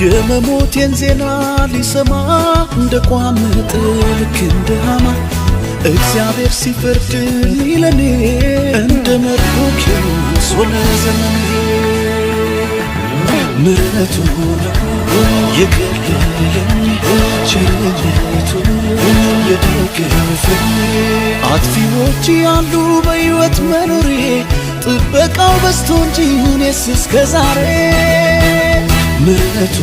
የመሞቴን ዜና ሊሰማ እንደቋመጠ ልክ እንደ ሃማ እግዚአብሔር ሲፈርድ ለኔ እንደ መርዶክዮስ ሆነ ዘመኔ። ምሕረቱ የከለለኝ ቸርነቱ የደገፈኝ አጥፊዎች ያሉ በሕይወት መኖሬ ጥበቃው በዝቶ እንጂ እኔስ እስከ ዛሬ ምሕረቱ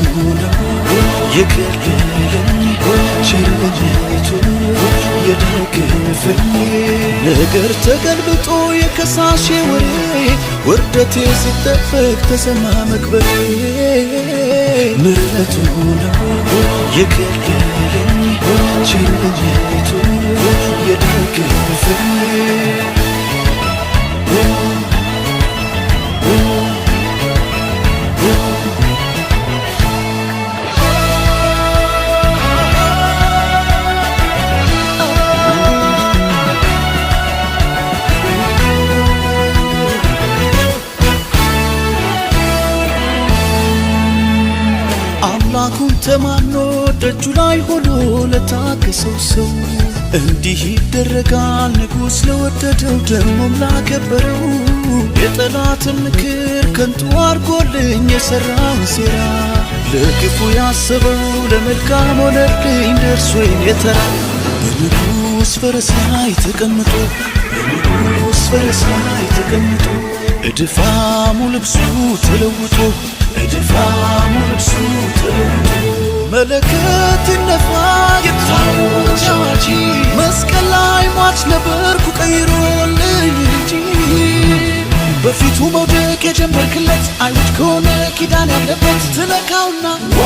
የከለለኝ ቸርነቱ የደገፈኝ ነገር ተገልብጦ የከሳሼ ወሬ ውርደቴ ሲጠበቅ ተሰማ መክበሬ ምሕረቱ የከለለኝ ቸርነቱ የደገፈኝ አምላኩን ተማምኖ ደጁ ላይ ሆኖ ለታገሰው ሰው እንዲህ ይደረጋል። ንጉሥ ለወደደው ደሞም ላከበረው የጠላትን ምክር ከንቱ አርጎልኝ የሠራውን ሴራ ለክፉ ያሰበው ለመልካም ሆነልኝ ደርሶ የተራ በንጉሥ ፈረስ ላይ ተቀምጦ በንጉሥ ፈረስ ላይ ተቀምጦ እድፋሙ ልብሱ ተለውጦ እድፋሙ ልብሱ ተለውጦ መለከት ይነፋ የታወጀ አዋጅ መስቀል ላይ ሟች ነበርኩ ቀይሮልኝ እንጂ በፊቱ መውደቅ የጀመርክለት አይሁድ ከሆነ ኪዳን ያለበት ትነካውና ዋ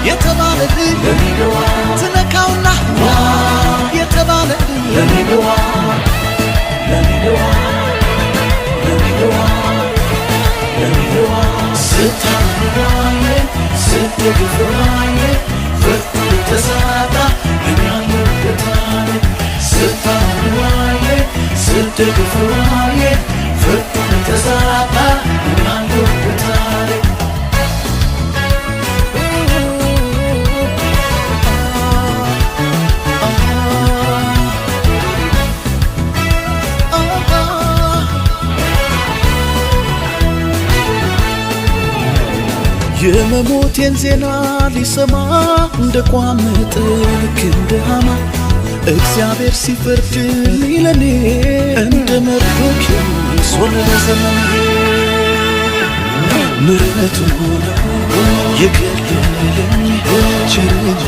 የተባለልኝ ለኔዋ ትነካውና ዋ የተባለልኝ ለኔዋ ለኔዋ ለኔዋ ለኔዋ ስታምራዬ ስትግፍራዬ ፍርዱ ተሳጣ እኛን ወደታኔ ስታምራዬ ስትግፍራዬ ፍርዱ ተሳጣ እኛን ወደታኔ የመሞቴን ዜና ሊሰማ እንደቋመጠ ልክ እንደ ሃማ እግዚአብሔር ሲፈርድ ለኔ እንደ መርዶክዮስ ሆነ ዘመኔ። ምሕረቱ የከለለኝ ቸርነቱ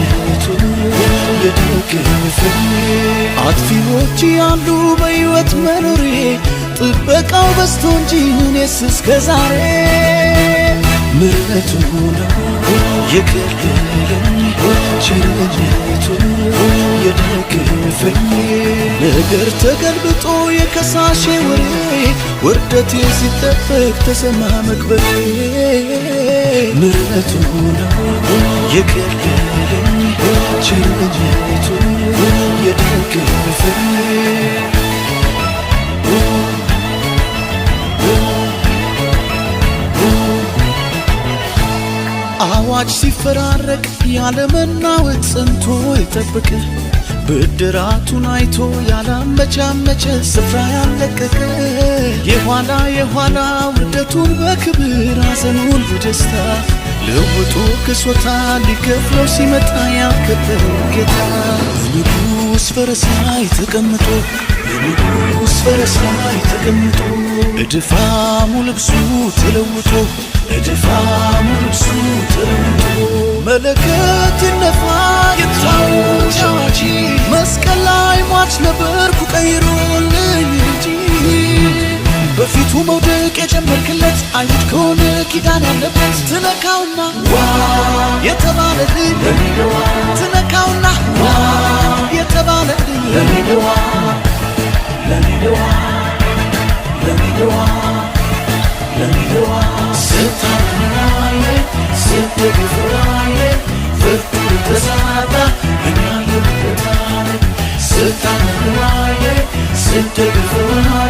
የደገፈኝ አጥፊዎች ያሉ በሕይወት መኖሬ ጥበቃው በዝቶ እንጂ እኔስ እስከ ዛሬ ምሕረቱ የከለለኝ ቸርነቱ የደገፈኝ ነገር ተገልብጦ የከሳሼ ወሬ ውርደቴ ሲጠበቅ ተሰማ መክበሬ ምሕረቱ የከለለኝ ቸርነቱ የደገፈኝ አዋጅ ሲፈራረቅ ያለመናወጥ ጸንቶ ይጠብቅ ብድራቱን አይቶ ያላመቻመቸ ስፍራ ያለቀቀ የኋላ የኋላ ውርደቱን በክብር ሐዘኑን በደስታ ለውጦ ክሶታ ሊከፍለው ሲመጣ ያከበረው ጌታ በንጉሥ ፈረስ ላይ ተቀምጦ በንጉሥ ፈረስ ላይ ተቀምጦ እድፋሙ ልብሱ ተለውጦ እድፋሙ ልብሱ ተለውጦ መለከት ይነፋ የታወጀ አዋጅ መስቀል ላይ ሟች ነበርኩ ቀይሮልኝ እንጂ በፊቱ መውደቅ የጀመርክለት አይሁድ ከሆነ ኪዳን ያለበት ትነካውና ዋ የተባለልኝ ለኔዋ ትነካውና ዋ የተባለልኝ ለኔዋ ለኔዋ ለኔዋ ለኔዋ ስታምራዬ ስትግፍራዬ ፍርዱ ተሳጣ እኛን ወደታኔ ስታምራዬ ስትግፍራዬ